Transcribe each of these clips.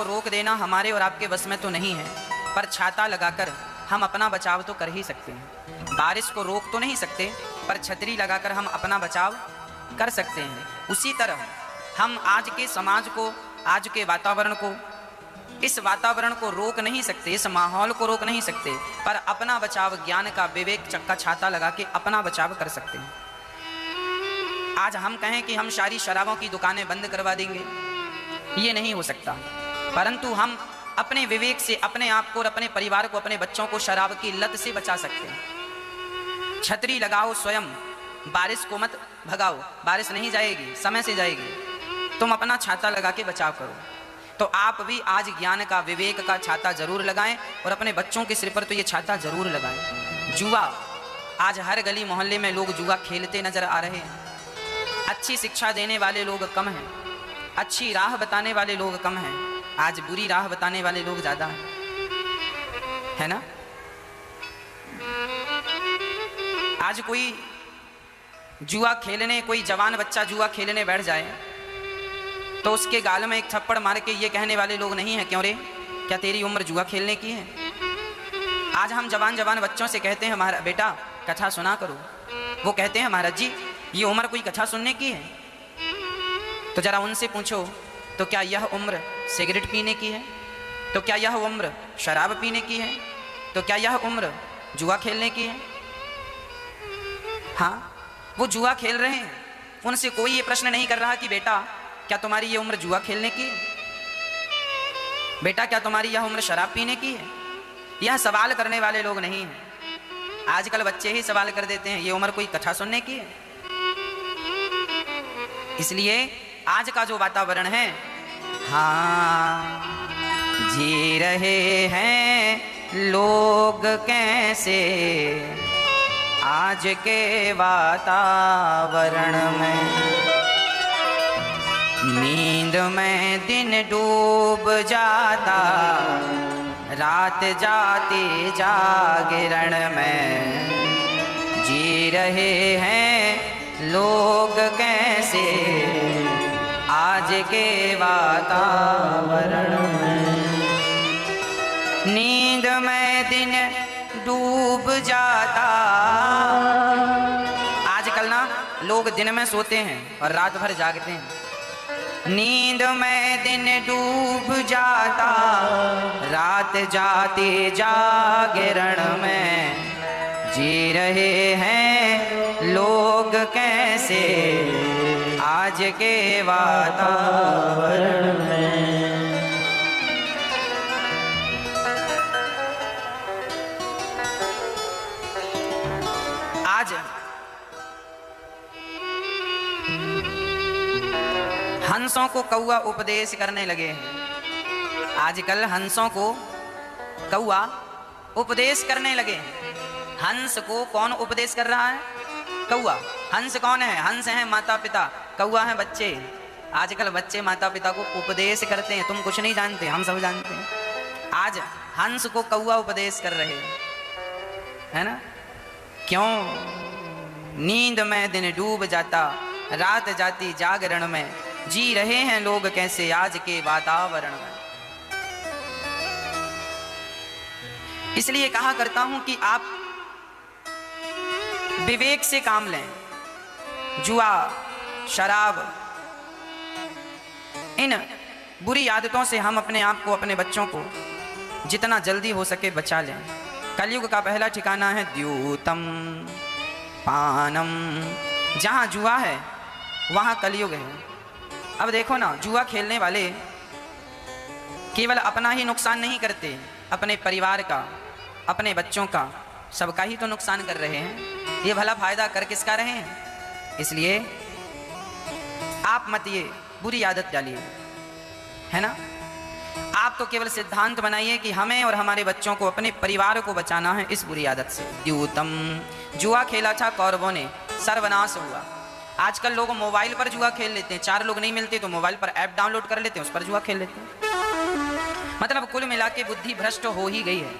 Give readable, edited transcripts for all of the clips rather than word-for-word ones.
रोक देना हमारे और आपके बस में तो नहीं है, पर छाता लगाकर हम अपना बचाव तो कर ही सकते हैं। बारिश को रोक तो नहीं सकते, पर छतरी लगाकर हम अपना बचाव कर सकते हैं। उसी तरह हम आज के समाज को, आज के वातावरण को, इस वातावरण को रोक नहीं सकते, इस माहौल को रोक नहीं सकते, पर अपना बचाव ज्ञान का, विवेक का छाता लगा के अपना बचाव कर सकते हैं। आज हम कहें कि हम सारी शराबों की दुकानें बंद करवा देंगे, ये नहीं हो सकता, परंतु हम अपने विवेक से अपने आप को और अपने परिवार को, अपने बच्चों को शराब की लत से बचा सकते हैं। छतरी लगाओ स्वयं, बारिश को मत भगाओ, बारिश नहीं जाएगी, समय से जाएगी, तुम अपना छाता लगा के बचाव करो। तो आप भी आज ज्ञान का, विवेक का छाता जरूर लगाएं और अपने बच्चों के सिर पर तो ये छाता जरूर लगाएं। जुआ, आज हर गली मोहल्ले में लोग जुआ खेलते नजर आ रहे हैं। अच्छी शिक्षा देने वाले लोग कम हैं, अच्छी राह बताने वाले लोग कम हैं, आज बुरी राह बताने वाले लोग ज्यादा हैं, है ना। आज कोई जुआ खेलने, कोई जवान बच्चा जुआ खेलने बैठ जाए तो उसके गाल में एक थप्पड़ मार के ये कहने वाले लोग नहीं है, क्यों रे, क्या तेरी उम्र जुआ खेलने की है। आज हम जवान जवान बच्चों से कहते हैं हमारा बेटा कथा सुना करो, वो कहते हैं महाराज जी ये उम्र कोई कथा सुनने की है। तो जरा उनसे पूछो, तो क्या यह उम्र सिगरेट पीने की है? तो क्या यह उम्र शराब पीने की है? तो क्या यह उम्र जुआ खेलने की है? हाँ, वो जुआ खेल रहे हैं, उनसे कोई ये प्रश्न नहीं कर रहा कि बेटा क्या तुम्हारी ये उम्र जुआ खेलने की है? बेटा क्या तुम्हारी यह उम्र शराब पीने की है? यह सवाल करने वाले लोग नहीं हैं। आजकल बच्चे ही सवाल कर देते हैं, ये उम्र कोई कथा सुनने की है? इसलिए आज का जो वातावरण है, हाँ, जी रहे हैं लोग कैसे आज के वातावरण में, नींद में दिन डूब जाता, रात जाती जागरण में, जी रहे हैं लोग कैसे आज के वातावरण में, नींद में दिन डूब जाता। आजकल ना लोग दिन में सोते हैं और रात भर जागते हैं। नींद में दिन डूब जाता, रात जाती जागरण में, जी रहे हैं लोग कैसे आज के वातावरण में। आज हंसों को कौआ उपदेश करने लगे हैं। आजकल हंसों को कौआ उपदेश करने लगे हैं। हंस को कौन उपदेश कर रहा है? कौआ। हंस कौन है? हंस है माता पिता, कौआ है बच्चे। आजकल बच्चे माता पिता को उपदेश करते हैं, तुम कुछ नहीं जानते, हम सब जानते हैं। आज हंस को कौआ उपदेश कर रहे हैं, है ना। क्यों? नींद में दिन डूब जाता, रात जाती जागरण में, जी रहे हैं लोग कैसे आज के वातावरण में। इसलिए कहा करता हूं कि आप विवेक से काम लें। जुआ, शराब, इन बुरी आदतों से हम अपने आप को, अपने बच्चों को जितना जल्दी हो सके बचा लें। कलयुग का पहला ठिकाना है द्यूतम पानम। जहां जुआ है वहां कलयुग है। अब देखो ना, जुआ खेलने वाले केवल अपना ही नुकसान नहीं करते, अपने परिवार का, अपने बच्चों का, सबका ही तो नुकसान कर रहे हैं। ये भला फायदा कर किसका रहे हैं? इसलिए आप मत ये बुरी आदत डालिए, है ना। आप तो केवल सिद्धांत बनाइए कि हमें और हमारे बच्चों को, अपने परिवार को बचाना है इस बुरी आदत से। द्यूतम, जुआ खेला था कौरवों ने, सर्वनाश हुआ। आजकल लोग मोबाइल पर जुआ खेल लेते हैं। 4 लोग नहीं मिलते तो मोबाइल पर ऐप डाउनलोड कर लेते हैं, उस पर जुआ खेल लेते हैं। मतलब कुल मिला के बुद्धि भ्रष्ट हो ही गई है।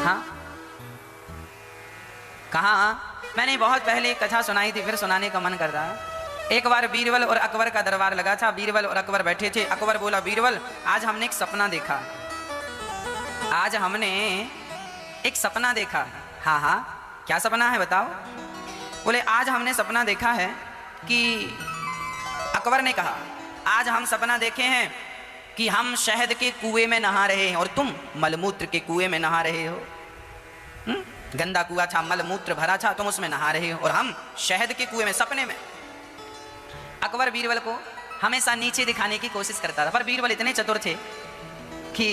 हाँ, कहाँ? मैंने बहुत पहले एक कथा सुनाई थी, फिर सुनाने का मन कर रहा है। एक बार बीरबल और अकबर का दरबार लगा था। बीरबल और अकबर बैठे थे। अकबर बोला, बीरबल आज हमने एक सपना देखा। आज हमने एक सपना देखा। हाँ हाँ, क्या सपना है बताओ? बोले, आज हमने सपना देखा है कि, अकबर ने कहा, आज हम सपना देखे हैं कि हम शहद के कुएं में नहा रहे हैं और तुम मलमूत्र के कुएं में नहा रहे हो। गंदा कुआं था, मलमूत्र भरा था, तुम उसमें नहा रहे हो और हम शहद के कुएं में, सपने में। अकबर बीरबल को हमेशा नीचे दिखाने की कोशिश करता था, पर बीरबल इतने चतुर थे कि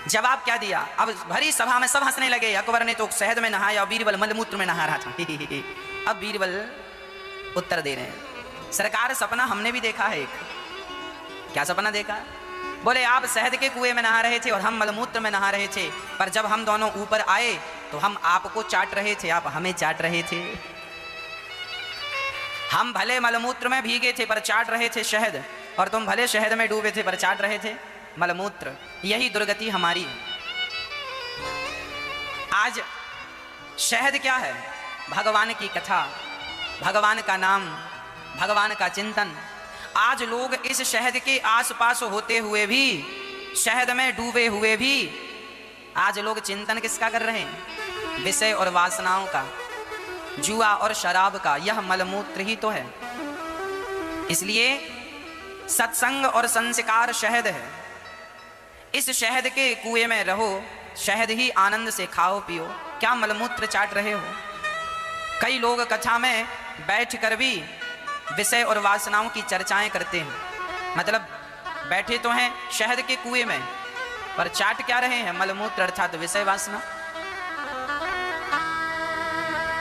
जवाब क्या दिया। अब भरी सभा में सब हंसने लगे। अकबर ने तो शहद में नहाया और बीरबल मलमूत्र में नहा रहा था। अब बीरबल उत्तर दे रहे हैं, सरकार सपना हमने भी देखा है एक। क्या सपना देखा? बोले, आप शहद के कुएं में नहा रहे थे और हम मलमूत्र में नहा रहे थे, पर जब हम दोनों ऊपर आए तो हम आपको चाट रहे थे, आप हमें चाट रहे थे। हम भले मलमूत्र में भीगे थे पर चाट रहे थे शहद, और तुम भले शहद में डूबे थे पर चाट रहे थे मलमूत्र। यही दुर्गति हमारी है। आज शहद क्या है? भगवान की कथा, भगवान का नाम, भगवान का चिंतन। आज लोग इस शहद के आसपास होते हुए भी, शहद में डूबे हुए भी, आज लोग चिंतन किसका कर रहे हैं? विषय और वासनाओं का, जुआ और शराब का। यह मलमूत्र ही तो है। इसलिए सत्संग और संस्कार शहद है। इस शहद के कुएं में रहो, शहद ही आनंद से खाओ पियो। क्या मलमूत्र चाट रहे हो? कई लोग कथा में बैठकर भी विषय और वासनाओं की चर्चाएं करते हैं। मतलब बैठे तो हैं शहद के कुएं में, पर चाट क्या रहे हैं? मलमूत्र अर्थात विषय वासना।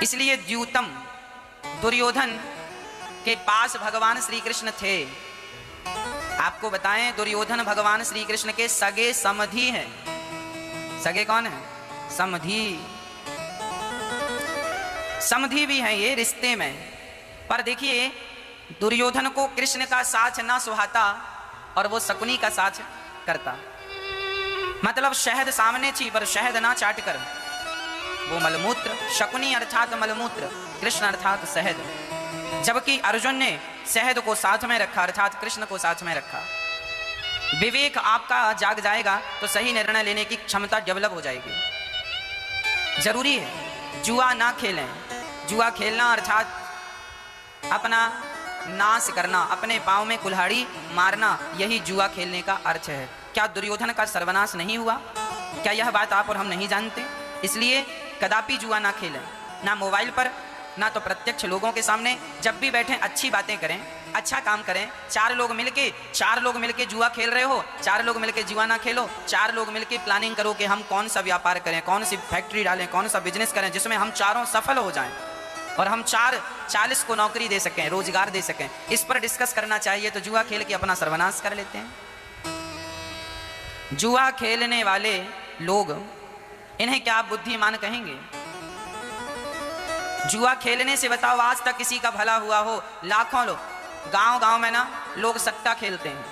इसलिए द्यूतम, दुर्योधन के पास भगवान श्री कृष्ण थे। आपको बताएं, दुर्योधन भगवान श्री कृष्ण के सगे समधी हैं। सगे कौन है? समधी। समधी भी हैं ये रिश्ते में। पर देखिए, दुर्योधन को कृष्ण का साथ ना सुहाता और वो शकुनी का साथ करता। मतलब शहद सामने थी पर शहद ना चाट कर वो मलमूत्र। शकुनी अर्थात मलमूत्र, कृष्ण अर्थात शहद। जबकि अर्जुन ने शहद को साथ में रखा, अर्थात कृष्ण को साथ में रखा। विवेक आपका जाग जाएगा तो सही निर्णय लेने की क्षमता डेवलप हो जाएगी। जरूरी है जुआ ना खेलें। जुआ खेलना अर्थात अपना नाश करना, अपने पांव में कुल्हाड़ी मारना, यही जुआ खेलने का अर्थ है। क्या दुर्योधन का सर्वनाश नहीं हुआ? क्या यह बात आप और हम नहीं जानते? इसलिए कदापि जुआ ना खेलें, ना मोबाइल पर, ना तो प्रत्यक्ष लोगों के सामने। जब भी बैठें अच्छी बातें करें, अच्छा काम करें। चार लोग मिलके जुआ खेल रहे हो, चार लोग मिलके जुआ ना खेलो। चार लोग मिलके प्लानिंग करो कि हम कौन सा व्यापार करें, कौन सी फैक्ट्री डालें, कौन सा बिजनेस करें जिसमें हम चारों सफल हो जाएं और हम 40 को नौकरी दे सकें, रोजगार दे सकें। इस पर डिस्कस करना चाहिए। तो जुआ खेल के अपना सर्वनाश कर लेते हैं। जुआ खेलने वाले लोग, इन्हें क्या आप बुद्धिमान कहेंगे? जुआ खेलने से बताओ आज तक किसी का भला हुआ हो? लाखों लोग, गांव में ना लोग सट्टा खेलते हैं।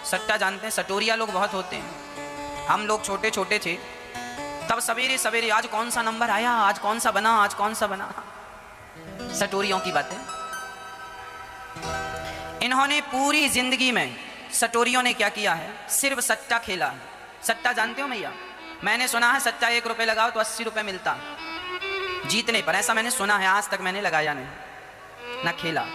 सट्टा जानते हैं? सटोरिया लोग बहुत होते हैं। हम लोग छोटे छोटे थे तब सवेरे सवेरे आज कौन सा नंबर आया, आज कौन सा बना, आज कौन सा बना, सटोरियों की बातें। इन्होंने पूरी जिंदगी में, सटोरियों ने क्या किया है? सिर्फ सट्टा खेला है। सट्टा जानते हो भैया? मैंने सुना है सट्टा 1 रुपये लगाओ तो 80 रुपये मिलता जीतने पर। ऐसा मैंने सुना है, आज तक मैंने लगाया नहीं, ना खेला।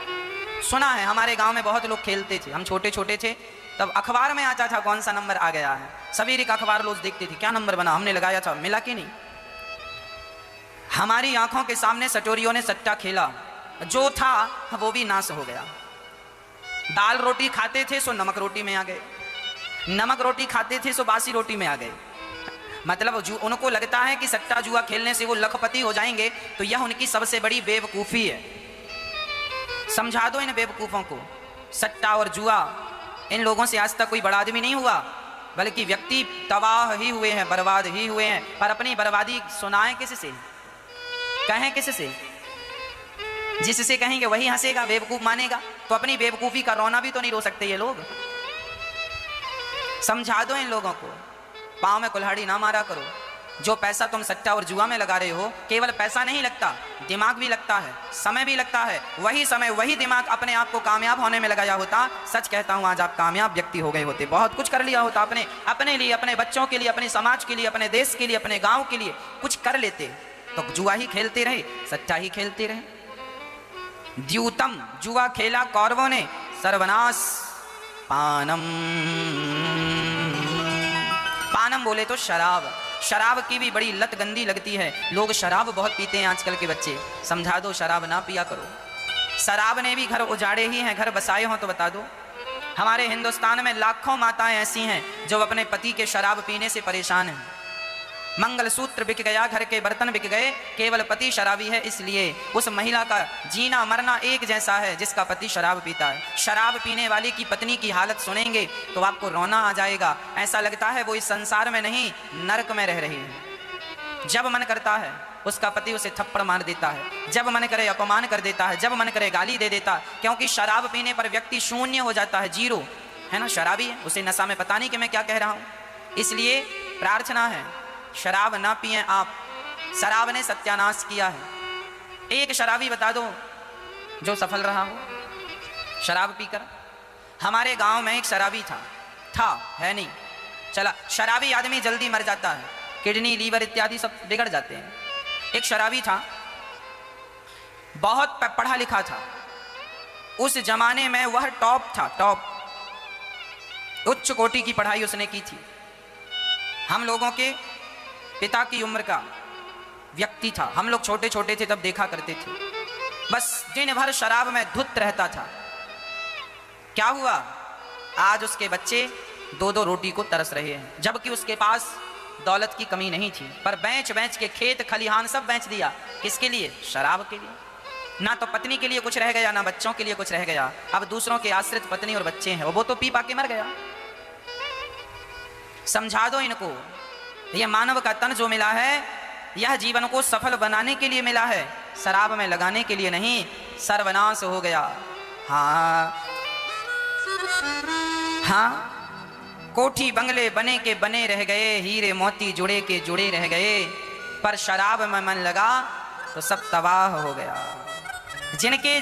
सुना है, हमारे गांव में बहुत लोग खेलते थे। हम छोटे छोटे थे तब अखबार में आता था कौन सा नंबर आ गया है। सवेरे का अखबार रोज देखते थे, क्या नंबर बना, हमने लगाया था, मिला कि नहीं। हमारी आंखों के सामने सटोरियों ने सट्टा खेला, जो था वो भी नाश हो गया। दाल रोटी खाते थे सो नमक रोटी में आ गए, नमक रोटी खाते थे सो बासी रोटी में आ गए। मतलब उनको लगता है कि सट्टा जुआ खेलने से वो लखपति हो जाएंगे, तो यह उनकी सबसे बड़ी बेवकूफ़ी है। समझा दो इन बेवकूफ़ों को। सट्टा और जुआ, इन लोगों से आज तक कोई बड़ा आदमी नहीं हुआ, बल्कि व्यक्ति तबाह ही हुए हैं, बर्बाद ही हुए हैं। पर अपनी बर्बादी सुनाएं किससे, कहें किससे? जिससे कहेंगे वही हंसेगा, बेवकूफ़ मानेगा। तो अपनी बेवकूफ़ी का रोना भी तो नहीं रो सकते ये लोग। समझा दो इन लोगों को, पाँव में कुल्हाड़ी ना मारा करो। जो पैसा तुम सट्टा और जुआ में लगा रहे हो, केवल पैसा नहीं लगता, दिमाग भी लगता है, समय भी लगता है। वही समय वही दिमाग अपने आप को कामयाब होने में लगाया होता, सच कहता हूँ आज आप कामयाब व्यक्ति हो गए होते। बहुत कुछ कर लिया होता, अपने लिए, अपने बच्चों के लिए, अपने समाज के लिए, अपने देश के लिए, अपने गाँव के लिए कुछ कर लेते। तो जुआ ही खेलते रहे, सट्टा ही खेलते रहे। द्यूतम, जुआ खेला कौरवों ने, सर्वनाश पानम। पानम बोले तो शराब। शराब की भी बड़ी लत गंदी लगती है। लोग शराब बहुत पीते हैं आजकल के बच्चे। समझा दो शराब ना पिया करो। शराब ने भी घर उजाड़े ही हैं, घर बसाए हों तो बता दो। हमारे हिंदुस्तान में लाखों माताएं ऐसी हैं जो अपने पति के शराब पीने से परेशान हैं। मंगलसूत्र बिक गया, घर के बर्तन बिक गए, केवल पति शराबी है, इसलिए उस महिला का जीना मरना एक जैसा है जिसका पति शराब पीता है। शराब पीने वाली की पत्नी की हालत सुनेंगे तो आपको रोना आ जाएगा। ऐसा लगता है वो इस संसार में नहीं, नरक में रह रही है। जब मन करता है उसका पति उसे थप्पड़ मार देता है, जब मन करे अपमान कर देता है, जब मन करे गाली दे देता है। क्योंकि शराब पीने पर व्यक्ति शून्य हो जाता है, जीरो है ना। शराबी है, उसे नशा में पता नहीं कि मैं क्या कह रहा हूँ। इसलिए प्रार्थना है शराब ना पिए आप। शराब ने सत्यानाश किया है। एक शराबी बता दो जो सफल रहा हो शराब पीकर। हमारे गांव में एक शराबी था है नहीं, चला। शराबी आदमी जल्दी मर जाता है, किडनी लीवर इत्यादि सब बिगड़ जाते हैं। एक शराबी था, बहुत पढ़ा लिखा था। उस जमाने में वह टॉप था, टॉप, उच्च कोटि की पढ़ाई उसने की थी। हम लोगों के पिता की उम्र का व्यक्ति था। हम लोग छोटे छोटे थे तब देखा करते थे। बस दिन भर शराब में धुत रहता था। क्या हुआ, आज उसके बच्चे दो दो रोटी को तरस रहे हैं, जबकि उसके पास दौलत की कमी नहीं थी। पर बेच बेच के खेत खलिहान सब बेच दिया। किसके लिए? शराब के लिए। ना तो पत्नी के लिए कुछ रह गया, ना बच्चों के लिए कुछ रह गया। अब दूसरों के आश्रित पत्नी और बच्चे हैं, वो तो पी पा के मर गया। समझा दो इनको, यह मानव का तन जो मिला है यह जीवन को सफल बनाने के लिए मिला है, शराब में लगाने के लिए नहीं। सर्वनाश हो गया। हाँ, कोठी बंगले बने के बने रह गए, हीरे मोती जुड़े के जुड़े रह गए, पर शराब में मन लगा तो सब तबाह हो गया। जिनके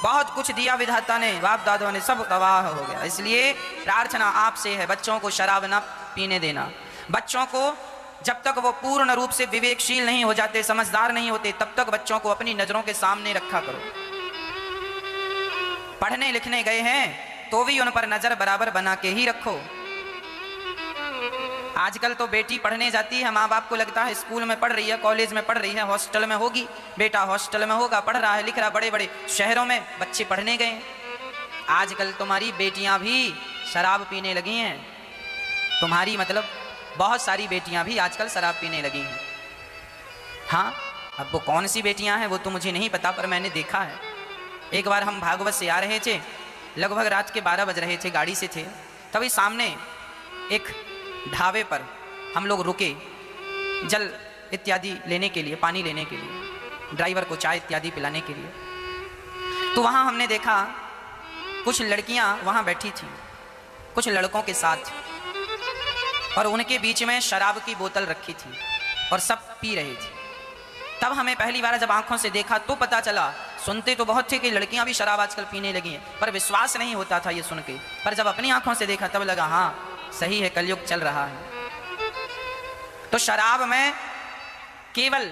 बहुत कुछ दिया विधाता ने, बाप दादों ने, सब तबाह हो गया। इसलिए प्रार्थना आपसे है, बच्चों को शराब ना पीने देना। बच्चों को जब तक वो पूर्ण रूप से विवेकशील नहीं हो जाते, समझदार नहीं होते, तब तक बच्चों को अपनी नजरों के सामने रखा करो। पढ़ने लिखने गए हैं तो भी उन पर नजर बराबर बना के ही रखो। आजकल तो बेटी पढ़ने जाती है, माँ बाप को लगता है स्कूल में पढ़ रही है, कॉलेज में पढ़ रही है, हॉस्टल में होगी, बेटा हॉस्टल में होगा, पढ़ रहा है, लिख रहा है। बड़े बड़े शहरों में बच्चे पढ़ने गए। आजकल तुम्हारी बेटियां भी शराब पीने लगी हैं। तुम्हारी मतलब बहुत सारी बेटियां भी आजकल शराब पीने लगी हैं। हाँ, अब वो कौन सी बेटियां हैं वो तो मुझे नहीं पता, पर मैंने देखा है। एक बार हम भागवत से आ रहे थे, लगभग रात के 12 बज रहे थे, गाड़ी से थे। तभी सामने एक ढाबे पर हम लोग रुके जल इत्यादि लेने के लिए, पानी लेने के लिए, ड्राइवर को चाय इत्यादि पिलाने के लिए। तो वहाँ हमने देखा कुछ लड़कियाँ वहाँ बैठी थीं कुछ लड़कों के साथ, और उनके बीच में शराब की बोतल रखी थी और सब पी रहे थे। तब हमें पहली बार जब आंखों से देखा तो पता चला, सुनते तो बहुत थे कि लड़कियां भी शराब आजकल पीने लगी हैं, पर विश्वास नहीं होता था ये सुन के। पर जब अपनी आंखों से देखा तब लगा हाँ सही है, कलयुग चल रहा है। तो शराब में केवल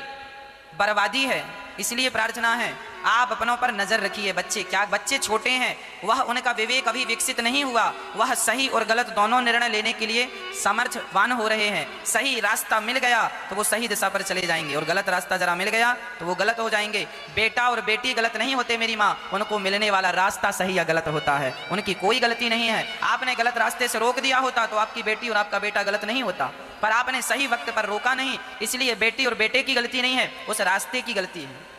बर्बादी है। इसलिए प्रार्थना है आप अपनों पर नजर रखिए। बच्चे छोटे हैं, वह उनका विवेक अभी विकसित नहीं हुआ, वह सही और गलत दोनों निर्णय लेने के लिए समर्थवान हो रहे हैं। सही रास्ता मिल गया तो वो सही दिशा पर चले जाएंगे, और गलत रास्ता जरा मिल गया तो वो गलत हो जाएंगे। बेटा और बेटी गलत नहीं होते मेरी माँ, उनको मिलने वाला रास्ता सही या गलत होता है, उनकी कोई गलती नहीं है। आपने गलत रास्ते से रोक दिया होता तो आपकी बेटी और आपका बेटा गलत नहीं होता, पर आपने सही वक्त पर रोका नहीं, इसलिए बेटी और बेटे की गलती नहीं है, उस रास्ते की गलती है।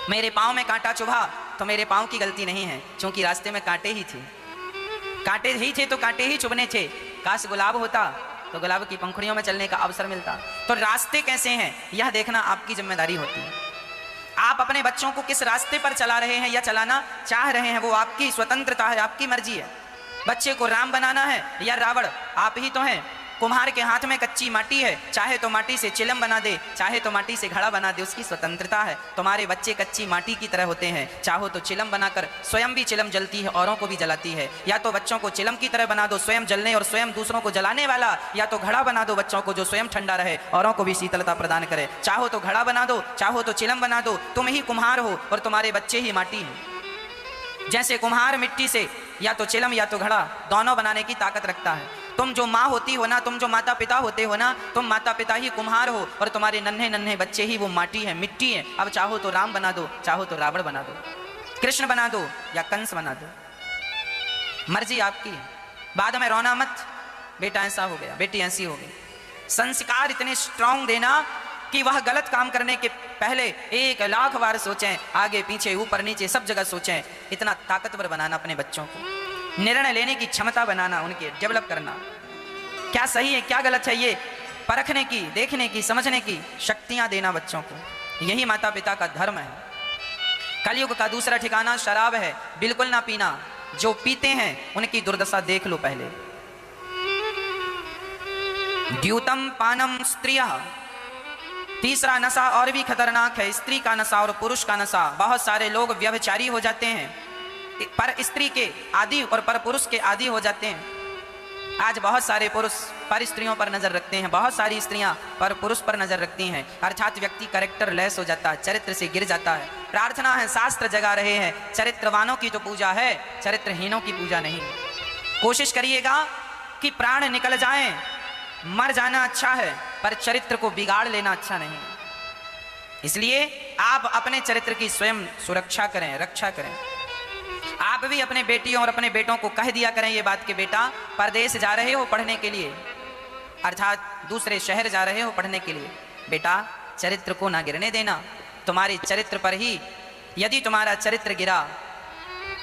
मेरे पाँव में कांटा चुभा तो मेरे पाँव की गलती नहीं है, क्योंकि रास्ते में कांटे ही थे तो कांटे ही चुभने थे। काश गुलाब होता तो गुलाब की पंखुड़ियों में चलने का अवसर मिलता। तो रास्ते कैसे हैं यह देखना आपकी जिम्मेदारी होती है। आप अपने बच्चों को किस रास्ते पर चला रहे हैं या चलाना चाह रहे हैं, वो आपकी स्वतंत्रता है, आपकी मर्जी है। बच्चे को राम बनाना है या रावण, आप ही तो हैं। कुम्हार के हाथ में कच्ची माटी है, चाहे तो माटी से चिलम बना दे, चाहे तो माटी से घड़ा बना दे, उसकी स्वतंत्रता है। तुम्हारे बच्चे कच्ची माटी की तरह होते हैं, चाहो तो चिलम बनाकर स्वयं भी चिलम जलती है, औरों को भी जलाती है। या तो बच्चों को चिलम की तरह बना दो, स्वयं जलने और स्वयं दूसरों को जलाने वाला, या तो घड़ा बना दो बच्चों को जो स्वयं ठंडा रहे, औरों को भी शीतलता प्रदान करे। चाहो तो घड़ा बना दो, चाहो तो चिलम बना दो, तुम ही कुम्हार हो और तुम्हारे बच्चे ही माटी हैं। जैसे कुम्हार मिट्टी से या तो चिलम या तो घड़ा दोनों बनाने की ताकत रखता है। तुम जो माँ होती हो ना, तुम जो माता पिता होते हो ना, तुम माता पिता ही कुम्हार हो और तुम्हारे नन्हे नन्हे बच्चे ही वो माटी है, मिट्टी है। अब चाहो तो राम बना दो, चाहो तो रावण बना दो, कृष्ण बना दो या कंस बना दो, मर्जी आपकी है। बाद में रोना मत, बेटा ऐसा हो गया, बेटी ऐसी हो गई। संस्कार इतने स्ट्रांग देना कि वह गलत काम करने के पहले 1,00,000 बार सोचें, आगे पीछे ऊपर नीचे सब जगह सोचें। इतना ताकतवर बनाना अपने बच्चों को, निर्णय लेने की क्षमता बनाना, उनके डेवलप करना, क्या सही है क्या गलत है ये परखने की, देखने की, समझने की शक्तियां देना बच्चों को। यही माता पिता का धर्म है। कलयुग का दूसरा ठिकाना शराब है, बिल्कुल ना पीना। जो पीते हैं उनकी दुर्दशा देख लो पहले। द्यूतम पानम स्त्रियः, तीसरा नशा और भी खतरनाक है, स्त्री का नशा और पुरुष का नशा। बहुत सारे लोग व्यभिचारी हो जाते हैं, पर स्त्री के आदि और पर पुरुष के आदि हो जाते हैं। आज बहुत सारे पुरुष पर स्त्रियों पर नजर रखते हैं, बहुत सारी स्त्रियां पर पुरुष पर नजर रखती हैं, अर्थात व्यक्ति कैरेक्टर लेस हो जाता है, चरित्र से गिर जाता है। प्रार्थना है, शास्त्र जगा रहे हैं, चरित्रवानों की तो पूजा है, चरित्रहीनों की पूजा नहीं। कोशिश करिएगा कि प्राण निकल जाएं, मर जाना अच्छा है पर चरित्र को बिगाड़ लेना अच्छा नहीं। इसलिए आप अपने चरित्र की स्वयं सुरक्षा करें, रक्षा करें। आप भी अपने बेटियों और अपने बेटों को कह दिया करें ये बात कि बेटा परदेश जा रहे हो पढ़ने के लिए, अर्थात दूसरे शहर जा रहे हो पढ़ने के लिए, बेटा चरित्र को ना गिरने देना। तुम्हारे चरित्र पर ही यदि तुम्हारा चरित्र गिरा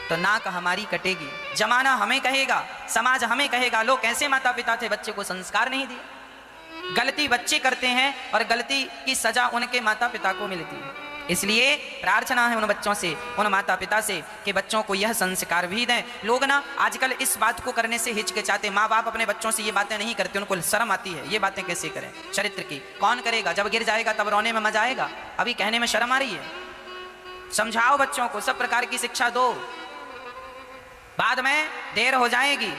तो नाक हमारी कटेगी, जमाना हमें कहेगा, समाज हमें कहेगा लोग कैसे माता पिता थे, बच्चे को संस्कार नहीं दिए। गलती बच्चे करते हैं और गलती की सजा उनके माता पिता को मिलती है। इसलिए प्रार्थना है उन बच्चों से, उन माता पिता से कि बच्चों को यह संस्कार भी दें। लोग ना आजकल इस बात को करने से हिचकिचाते, माँ बाप अपने बच्चों से ये बातें नहीं करते, उनको शर्म आती है। ये बातें कैसे करें चरित्र की, कौन करेगा? जब गिर जाएगा तब रोने में मजा आएगा, अभी कहने में शर्म आ रही है। समझाओ बच्चों को, सब प्रकार की शिक्षा दो, बाद में देर हो जाएगी।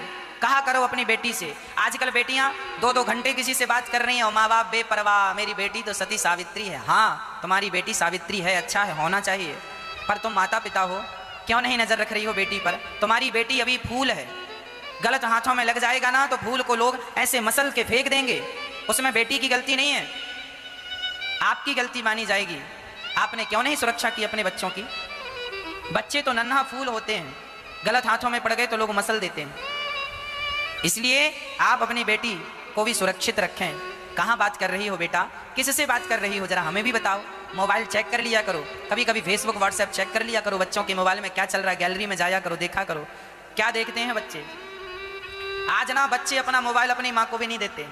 कहा करो अपनी बेटी से। आजकल बेटियां 2-2 घंटे किसी से बात कर रही हैं और माँ बाप बेपरवाह, मेरी बेटी तो सती सावित्री है। हाँ तुम्हारी बेटी सावित्री है, अच्छा है, होना चाहिए, पर तुम माता पिता हो, क्यों नहीं नजर रख रही हो बेटी पर? तुम्हारी बेटी अभी फूल है, गलत हाथों में लग जाएगा ना तो फूल को लोग ऐसे मसल के फेंक देंगे, उसमें बेटी की गलती नहीं है, आपकी गलती मानी जाएगी। आपने क्यों नहीं सुरक्षा की अपने बच्चों की? बच्चे तो नन्हा फूल होते हैं, गलत हाथों में पड़ गए तो लोग मसल देते हैं। इसलिए आप अपनी बेटी को भी सुरक्षित रखें। कहाँ बात कर रही हो बेटा, किससे बात कर रही हो, जरा हमें भी बताओ। मोबाइल चेक कर लिया करो, कभी कभी फेसबुक व्हाट्सएप चेक कर लिया करो, बच्चों के मोबाइल में क्या चल रहा है, गैलरी में जाया करो, देखा करो क्या देखते हैं बच्चे। आज ना बच्चे अपना मोबाइल अपनी माँ को भी नहीं देते,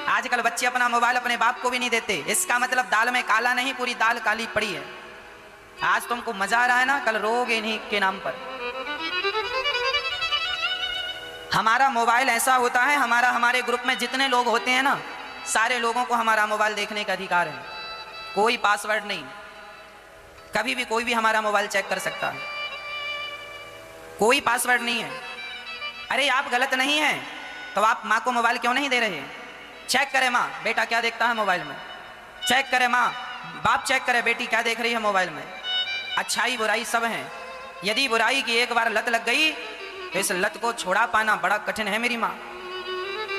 आजकल बच्चे अपना मोबाइल अपने बाप को भी नहीं देते। इसका मतलब दाल में काला नहीं, पूरी दाल काली पड़ी है। आज तुमको मजा आ रहा है ना, कल रोगे इन्हीं के नाम पर। हमारा मोबाइल ऐसा होता है, हमारे ग्रुप में जितने लोग होते हैं ना, सारे लोगों को हमारा मोबाइल देखने का अधिकार है, कोई पासवर्ड नहीं, कभी भी कोई भी हमारा मोबाइल चेक कर सकता है, कोई पासवर्ड नहीं है। अरे आप गलत नहीं हैं तो आप माँ को मोबाइल क्यों नहीं दे रहे? चेक करे माँ बेटा क्या देखता है मोबाइल में, चेक करे माँ बाप चेक करे बेटी क्या देख रही है मोबाइल में। अच्छाई बुराई सब है, यदि बुराई की एक बार लत लग गई तो इस लत को छोड़ा पाना बड़ा कठिन है मेरी माँ।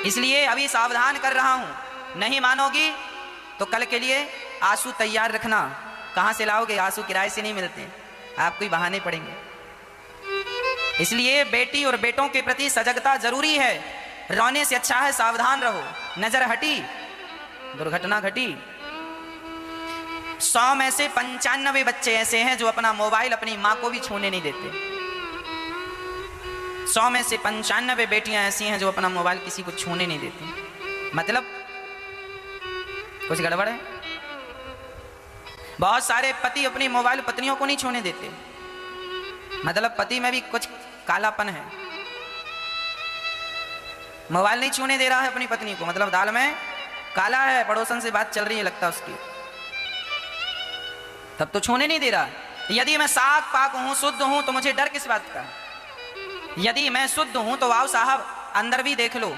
इसलिए अभी सावधान कर रहा हूँ, नहीं मानोगी तो कल के लिए आंसू तैयार रखना। कहाँ से लाओगे आंसू? किराए से नहीं मिलते, आपको ही बहाने पड़ेंगे। इसलिए बेटी और बेटों के प्रति सजगता जरूरी है। रोने से अच्छा है सावधान रहो। नजर हटी दुर्घटना घटी। 100 में से 95 बच्चे ऐसे हैं जो अपना मोबाइल अपनी माँ को भी छूने नहीं देते। 100 में से 95 बेटियां ऐसी हैं जो अपना मोबाइल किसी को छूने नहीं देती। मतलब कुछ गड़बड़ है। बहुत सारे पति अपनी मोबाइल पत्नियों को नहीं छूने देते, मतलब पति में भी कुछ कालापन है। मोबाइल नहीं छूने दे रहा है अपनी पत्नी को, मतलब दाल में काला है, पड़ोसन से बात चल रही है लगता है उसकी, तब तो छूने नहीं दे रहा। यदि मैं साग पाक हूं, शुद्ध हूं, तो मुझे डर किस बात का? यदि मैं शुद्ध हूं तो आओ साहब अंदर भी देख लो,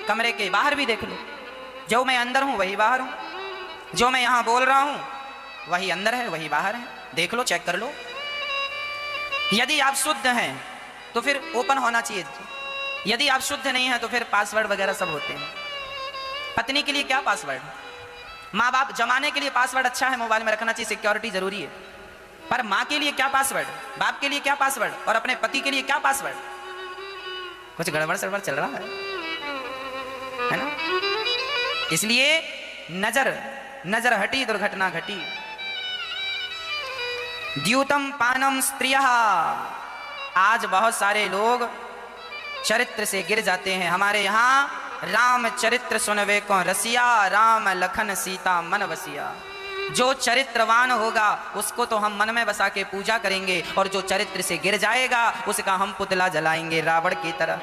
कमरे के बाहर भी देख लो। जो मैं अंदर हूं वही बाहर हूं, जो मैं यहां बोल रहा हूं वही अंदर है वही बाहर है, देख लो, चेक कर लो। यदि आप शुद्ध हैं तो फिर ओपन होना चाहिए, यदि आप शुद्ध नहीं हैं तो फिर पासवर्ड वगैरह सब होते हैं। पत्नी के लिए क्या पासवर्ड, माँ बाप जमाने के लिए पासवर्ड अच्छा है, मोबाइल में रखना चाहिए, सिक्योरिटी जरूरी है, पर माँ के लिए क्या पासवर्ड, बाप के लिए क्या पासवर्ड, और अपने पति के लिए क्या पासवर्ड? कुछ गड़बड़ सड़बड़ चल रहा है ना? इसलिए नजर हटी दुर्घटना घटी। द्यूतम पानम स्त्रियः, आज बहुत सारे लोग चरित्र से गिर जाते हैं। हमारे यहाँ राम चरित्र सुनवे को रसिया, राम लखन सीता मन बसिया। जो चरित्रवान होगा उसको तो हम मन में बसा के पूजा करेंगे, और जो चरित्र से गिर जाएगा उसका हम पुतला जलाएंगे रावण की तरह।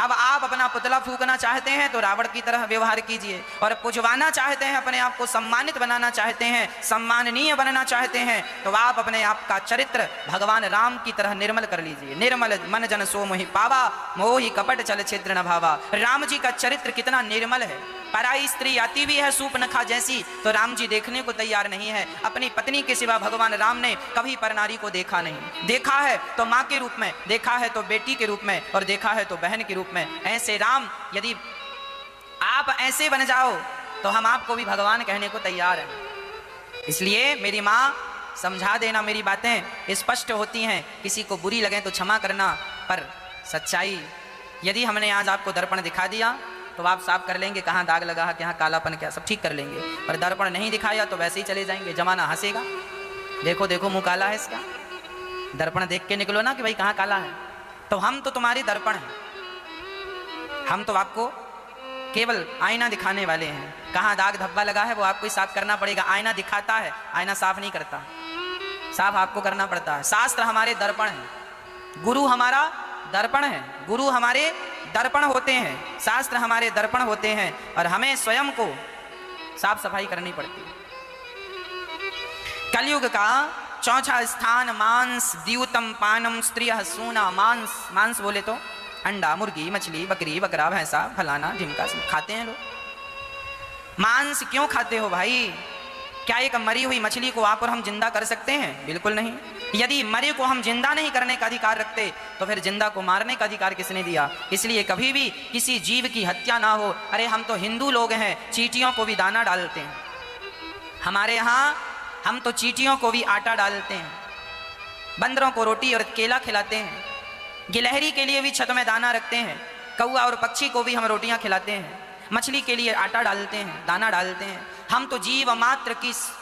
अब आप अपना पुतला फूकना चाहते हैं तो रावण की तरह व्यवहार कीजिए, और पुजवाना चाहते हैं, अपने आप को सम्मानित बनाना चाहते हैं, सम्माननीय बनना चाहते हैं, तो आप अपने आप का चरित्र भगवान राम की तरह निर्मल कर लीजिए। निर्मल मन जन सो मोहि पावा, मोहि कपट चल छिद्र न भावा। राम जी का चरित्र कितना निर्मल है। पराई स्त्री आती भी है सूपनखा जैसी तो राम जी देखने को तैयार नहीं है। अपनी पत्नी के सिवा भगवान राम ने कभी परनारी को देखा नहीं, देखा है तो माँ के रूप में, देखा है तो बेटी के रूप में, और देखा है तो बहन के रूप में। ऐसे राम, यदि आप ऐसे बन जाओ तो हम आपको भी भगवान कहने को तैयार हैं। इसलिए मेरी माँ समझा देना, मेरी बातें स्पष्ट होती हैं, किसी को बुरी लगे तो क्षमा करना, पर सच्चाई यदि हमने आज आपको दर्पण दिखा दिया तो आप साफ कर लेंगे कहाँ दाग लगा है, कहाँ कालापन क्या, सब ठीक कर लेंगे। पर दर्पण नहीं दिखाया तो वैसे ही चले जाएंगे, जमाना हंसेगा, देखो देखो मुंह काला है इसका। दर्पण देख के निकलो ना कि भाई कहाँ काला है। तो हम तो तुम्हारे दर्पण हैं, हम तो आपको केवल आईना दिखाने वाले हैं। कहाँ दाग धब्बा लगा है वो आपको ही साफ करना पड़ेगा। आईना दिखाता है, आईना साफ नहीं करता, साफ आपको करना पड़ता है। शास्त्र हमारे दर्पण है, गुरु हमारा दर्पण है, गुरु हमारे दर्पण होते हैं, शास्त्र हमारे दर्पण होते हैं, और हमें स्वयं को साफ सफाई करनी पड़ती है। कलयुग का चौथा स्थान मांस, द्यूतम पानम स्त्रियः सूना। मांस बोले तो अंडा, मुर्गी, मछली, बकरी, बकरा, भैंसा, फलाना ढिमका सब खाते हैं लोग। मांस क्यों खाते हो भाई? क्या एक मरी हुई मछली को आप और हम जिंदा कर सकते हैं? बिल्कुल नहीं। यदि मरे को हम जिंदा नहीं करने का अधिकार रखते तो फिर जिंदा को मारने का अधिकार किसने दिया? इसलिए कभी भी किसी जीव की हत्या ना हो। अरे हम तो हिंदू लोग हैं, चींटियों को भी दाना डालते हैं। हमारे यहाँ हम तो चींटियों को भी आटा डालते हैं, बंदरों को रोटी और केला खिलाते हैं, गिलहरी के लिए भी छत में दाना रखते हैं, कौआ और पक्षी को भी हम रोटियां खिलाते हैं, मछली के लिए आटा डालते हैं, दाना डालते हैं। हम तो जीव मात्र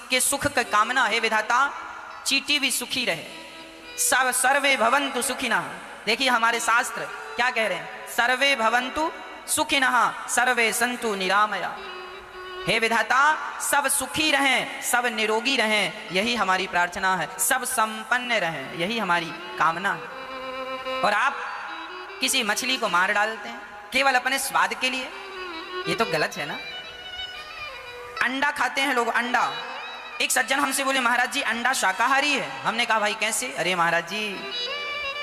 के सुख की कामना है विधाता, चींटी भी सुखी रहे। सब सर्वे भवन्तु सुखिनः। देखिए हमारे शास्त्र क्या कह रहे हैं, सर्वे भवन्तु सुखिनः सर्वे सन्तु निरामया। हे विधाता सब सुखी रहें, सब निरोगी रहें, यही हमारी प्रार्थना है। सब संपन्न रहें, यही हमारी कामना है। और आप किसी मछली को मार डालते हैं केवल अपने स्वाद के लिए, ये तो गलत है ना। अंडा खाते हैं लोग, अंडा। एक सज्जन हमसे बोले महाराज जी अंडा शाकाहारी है। हमने कहा भाई कैसे? अरे महाराज जी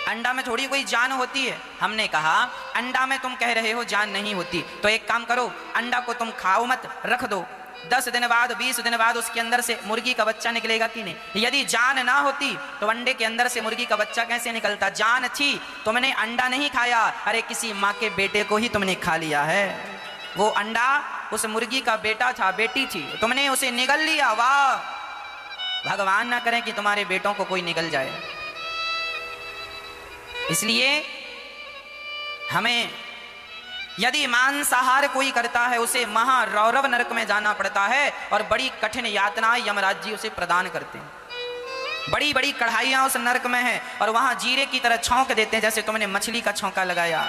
अंडा में थोड़ी कोई जान होती है। हमने कहा अंडा में तुम कह रहे हो जान नहीं होती, तो एक काम करो अंडा को तुम खाओ मत, रख दो। 10 दिन बाद 20 दिन बाद उसके अंदर से मुर्गी का बच्चा निकलेगा कि नहीं? यदि जान ना होती तो अंडे के अंदर से मुर्गी का बच्चा कैसे निकलता? जान थी, तुमने अंडा नहीं खाया, अरे किसी माँ के बेटे को ही तुमने खा लिया है। वो अंडा उस मुर्गी का बेटा था, बेटी थी, तुमने उसे निगल लिया। वाह, भगवान ना करें कि तुम्हारे बेटों को कोई निगल जाए। इसलिए हमें यदि मांसाहार कोई करता है उसे महारौरव नरक में जाना पड़ता है, और बड़ी कठिन यातनाएं यमराज जी उसे प्रदान करते हैं। बड़ी बड़ी कढ़ाइयां उस नरक में हैं, और वहां जीरे की तरह छौंक देते हैं। जैसे तुमने मछली का छौंका लगाया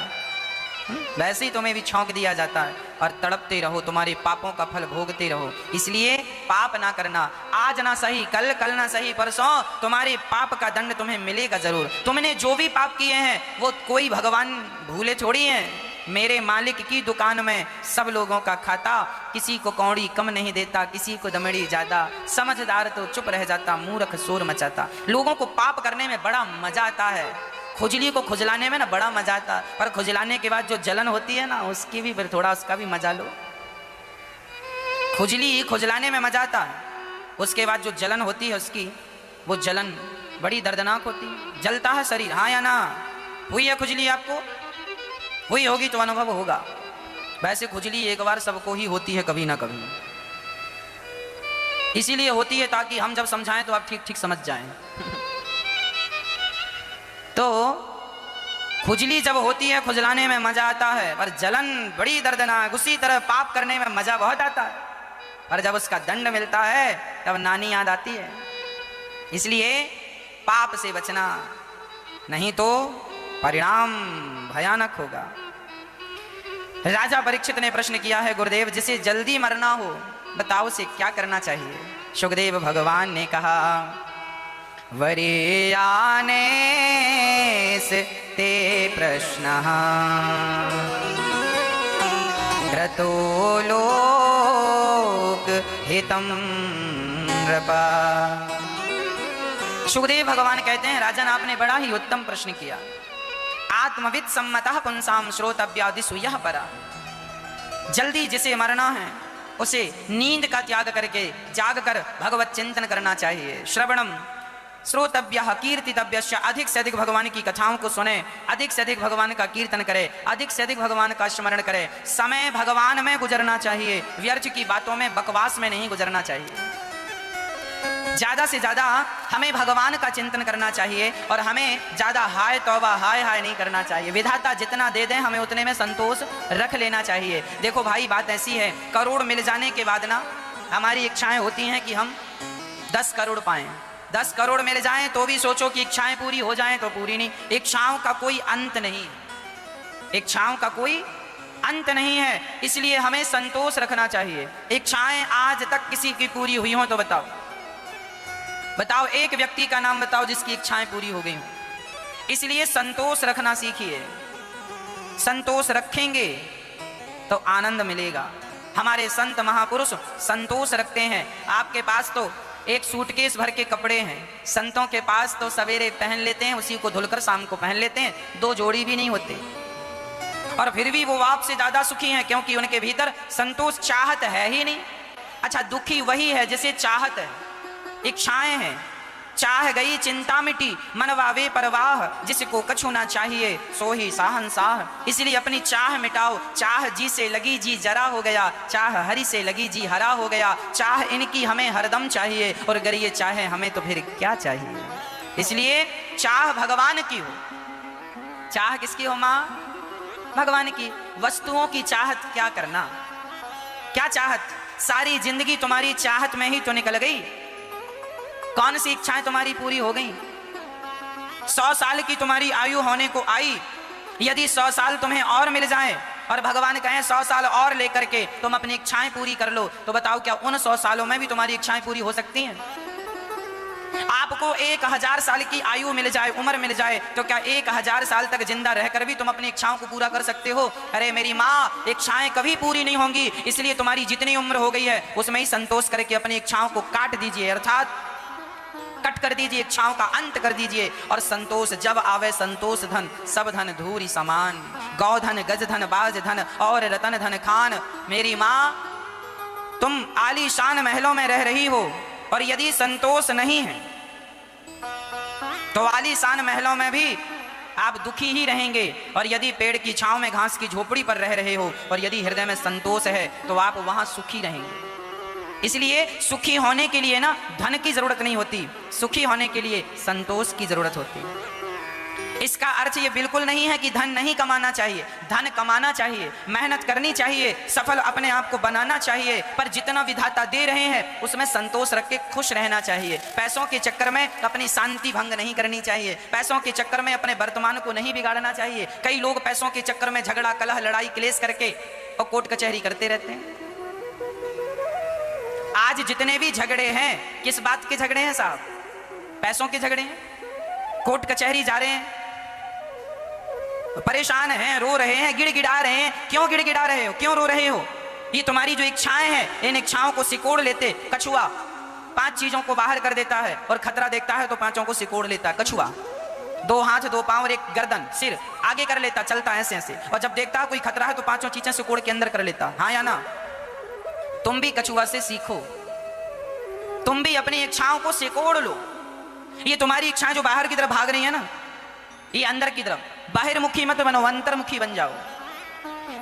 वैसे ही तुम्हें भी छौंक दिया जाता है, और तड़पते रहो, तुम्हारे पापों का फल भोगते रहो। इसलिए पाप ना करना, आज ना सही कल, कल ना सही परसों, तुम्हारे पाप का दंड तुम्हें मिलेगा जरूर। तुमने जो भी पाप किए हैं वो कोई भगवान भूले थोड़ी हैं। मेरे मालिक की दुकान में सब लोगों का खाता, किसी को कौड़ी कम नहीं देता, किसी को दमड़ी ज्यादा, समझदार तो चुप रह जाता, मूर्ख शोर मचाता। लोगों को पाप करने में बड़ा मजा आता है, खुजली को खुजलाने में ना बड़ा मजा आता है, पर खुजलाने के बाद जो जलन होती है ना उसकी भी फिर थोड़ा उसका भी मजा लो। खुजली खुजलाने में मजा आता है, उसके बाद जो जलन होती है उसकी, वो जलन बड़ी दर्दनाक होती है, जलता है शरीर। हाँ या ना? हुई है खुजली आपको? हुई होगी तो अनुभव होगा। वैसे खुजली एक बार सबको ही होती है कभी ना कभी, इसीलिए होती है ताकि हम जब समझाएं तो आप ठीक ठीक समझ जाएं। तो खुजली जब होती है खुजलाने में मजा आता है, पर जलन बड़ी दर्दनाक। उसी तरह पाप करने में मजा बहुत आता है, पर जब उसका दंड मिलता है तब नानी याद आती है। इसलिए पाप से बचना, नहीं तो परिणाम भयानक होगा। राजा परीक्षित ने प्रश्न किया है, गुरुदेव जिसे जल्दी मरना हो बताओ उसे क्या करना चाहिए? सुखदेव भगवान ने कहा, वरे आने से ते प्रश्न क्रतो लोक हितम नृपा। सुखदेव भगवान कहते हैं, राजन आपने बड़ा ही उत्तम प्रश्न किया। आत्मविद सम्मतः पुंसाम श्रोतव्यादिषु यः परा। जल्दी जिसे मरना है उसे नींद का त्याग करके जाग कर भगवत चिंतन करना चाहिए। श्रवणम श्रोतव्यः कीर्तितव्यस्य, अधिक से अधिक भगवान की कथाओं को सुने, अधिक से अधिक भगवान का कीर्तन करे, अधिक से अधिक भगवान का स्मरण करे। समय भगवान में गुजरना चाहिए, व्यर्थ की बातों में बकवास में नहीं गुजरना चाहिए। ज्यादा से ज्यादा हमें भगवान का चिंतन करना चाहिए और हमें ज्यादा हाय तौबा हाय हाय नहीं करना चाहिए। विधाता जितना दे दें हमें उतने में संतोष रख लेना चाहिए। देखो भाई, बात ऐसी है, करोड़ मिल जाने के बाद ना हमारी इच्छाएं होती हैं कि हम 10 करोड़ पाएं। 10 करोड़ मिल जाएं तो भी सोचो कि इच्छाएं पूरी हो जाएं तो पूरी नहीं। इच्छाओं का कोई अंत नहीं, इच्छाओं का कोई अंत नहीं है, इसलिए हमें संतोष रखना चाहिए। इच्छाएं आज तक किसी की पूरी हुई हो तो बताओ, बताओ एक व्यक्ति का नाम बताओ जिसकी इच्छाएं पूरी हो गई हो। इसलिए संतोष रखना सीखिए, संतोष रखेंगे तो आनंद मिलेगा। हमारे संत महापुरुष संतोष रखते हैं। आपके पास तो एक सूटकेस भर के कपड़े हैं, संतों के पास तो सवेरे पहन लेते हैं, उसी को धुलकर शाम को पहन लेते हैं, 2 जोड़ी भी नहीं होते, और फिर भी वो आपसे ज्यादा सुखी हैं, क्योंकि उनके भीतर संतोष चाहत है ही नहीं। अच्छा, दुखी वही है जिसे चाहत है, इच्छाएं हैं। चाह गई चिंता मिटी, मनवा वे परवाह, जिसको कछु ना चाहिए सो ही साहंसाह। इसलिए अपनी चाह मिटाओ। चाह जी से लगी जी जरा हो गया, चाह हरि से लगी जी हरा हो गया। चाह इनकी हमें हरदम चाहिए, और अगर ये चाहे हमें तो फिर क्या चाहिए। इसलिए चाह भगवान की हो। चाह किसकी हो माँ? भगवान की। वस्तुओं की चाहत क्या करना, क्या चाहत? सारी जिंदगी तुम्हारी चाहत में ही तो निकल गई। कौन सी इच्छाएं तुम्हारी पूरी हो गई? 100 साल की तुम्हारी आयु होने को आई, यदि 100 साल तुम्हें और मिल जाएं और भगवान कहें 100 साल और लेकर के तुम अपनी इच्छाएं पूरी कर लो, तो बताओ क्या उन 100 सालों में भी तुम्हारी इच्छाएं पूरी हो सकती हैं? आपको 1000 साल की आयु मिल जाए, उम्र मिल जाए, तो क्या 1000 साल तक जिंदा रहकर भी तुम अपनी इच्छाओं को पूरा कर सकते हो? अरे मेरी माँ, इच्छाएं कभी पूरी नहीं होंगी। इसलिए तुम्हारी जितनी उम्र हो गई है उसमें ही संतोष करके अपनी इच्छाओं को काट दीजिए, अर्थात कट कर दीजिए, इच्छाओं का अंत कर दीजिए। और संतोष जब आवे संतोष धन, सब धन धूरी समान। गौधन गज धन बाज धन और रतन धन खान। मेरी माँ, तुम आलीशान महलों में रह रही हो, और यदि संतोष नहीं है तो आलीशान महलों में भी आप दुखी ही रहेंगे। और यदि पेड़ की छांव में घास की झोपड़ी पर रह रहे हो, और यदि हृदय में संतोष है तो आप वहां सुखी रहेंगे। इसलिए सुखी होने के लिए ना धन की जरूरत नहीं होती, सुखी होने के लिए संतोष की जरूरत होती है। इसका अर्थ ये बिल्कुल नहीं है कि धन नहीं कमाना चाहिए, धन कमाना चाहिए, मेहनत करनी चाहिए, सफल अपने आप को बनाना चाहिए, पर जितना विधाता दे रहे हैं उसमें संतोष रख के खुश रहना चाहिए। पैसों के चक्कर में अपनी शांति भंग नहीं करनी चाहिए, पैसों के चक्कर में अपने वर्तमान को नहीं बिगाड़ना चाहिए। कई लोग पैसों के चक्कर में झगड़ा कलह लड़ाई क्लेश करके और कोर्ट कचहरी करते रहते हैं। आज जितने भी झगड़े हैं किस बात के झगड़े हैं साहब? पैसों के झगड़े हैं। कोर्ट कचहरी जा रहे हैं, परेशान हैं, रो रहे हैं, गिड़गिड़ा रहे हैं। क्यों गिड़गिड़ा रहे हो, क्यों रो रहे हो? ये तुम्हारी जो इच्छाएं हैं, इन इच्छाओं को सिकोड़ लेते कछुआ 5 चीजों को बाहर कर देता है, और खतरा देखता है तो 5 को सिकोड़ लेता है। कछुआ 2 हाथ 2 पांव और 1 गर्दन सिर आगे कर लेता, चलता ऐसे ऐसे, और जब देखता है कोई खतरा है तो 5 चीजें सिकोड़ के अंदर कर लेता। हाँ या ना? तुम भी कछुआ से सीखो, तुम भी अपनी इच्छाओं को सिकोड़ लो। ये तुम्हारी इच्छाएं जो बाहर की तरफ भाग रही है ना, ये अंदर की तरफ, बाहिर्मुखी मत बनो, अंतर्मुखी बन जाओ।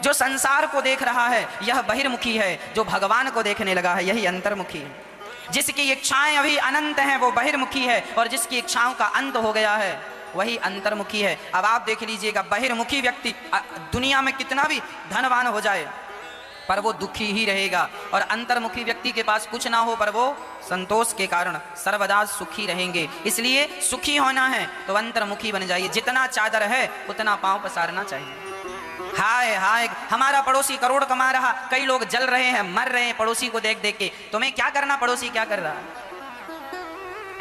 जो संसार को देख रहा है यह बहिर्मुखी है, जो भगवान को देखने लगा है यही अंतर्मुखी है। जिसकी इच्छाएं अभी अनंत हैं वो बहिर्मुखी है, और जिसकी इच्छाओं का अंत हो गया है वही अंतर्मुखी है। अब आप देख लीजिएगा, बहिर्मुखी व्यक्ति दुनिया में कितना भी धनवान हो जाए पर वो दुखी ही रहेगा, और अंतर्मुखी व्यक्ति के पास कुछ ना हो पर वो संतोष के कारण सर्वदा सुखी रहेंगे। इसलिए सुखी होना है तो अंतर्मुखी बन जाइए। जितना चादर है उतना पांव पसारना चाहिए। हाय हाय, हमारा पड़ोसी करोड़ कमा रहा, कई लोग जल रहे हैं, मर रहे हैं पड़ोसी को देख देख के। तुम्हें क्या करना, पड़ोसी क्या कर रहा है?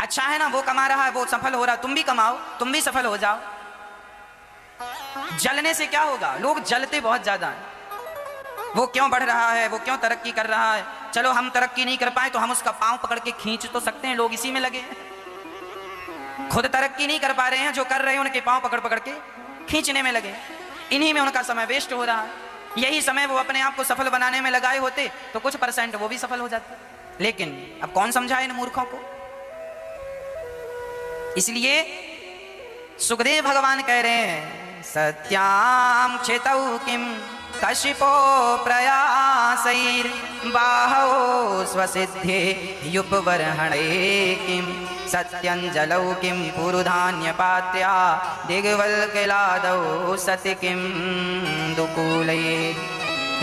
अच्छा है ना, वो कमा रहा है, वो सफल हो रहा है, तुम भी कमाओ, तुम भी सफल हो जाओ। जलने से क्या होगा? लोग जलते बहुत ज्यादा हैं। वो क्यों बढ़ रहा है, वो क्यों तरक्की कर रहा है? चलो हम तरक्की नहीं कर पाए तो हम उसका पांव पकड़ के खींच तो सकते हैं, लोग इसी में लगे हैं। खुद तरक्की नहीं कर पा रहे हैं, जो कर रहे हैं उनके पांव पकड़ पकड़ के खींचने में लगे, इन्हीं में उनका समय वेस्ट हो रहा है। यही समय वो अपने आप को सफल बनाने में लगाए होते तो कुछ % वो भी सफल हो जाते। लेकिन अब कौन समझाए इन मूर्खों को? इसलिए सुखदेव भगवान कह रहे हैं, सत्याम क्षेतौ किम कशिपो प्रयासैर बाहो स्वसिद्धे युपवर्हणे किम सत्यंजलौ किम पुरुधान्य पात्या दिग्वल्किलादौ सति किम दुकूले।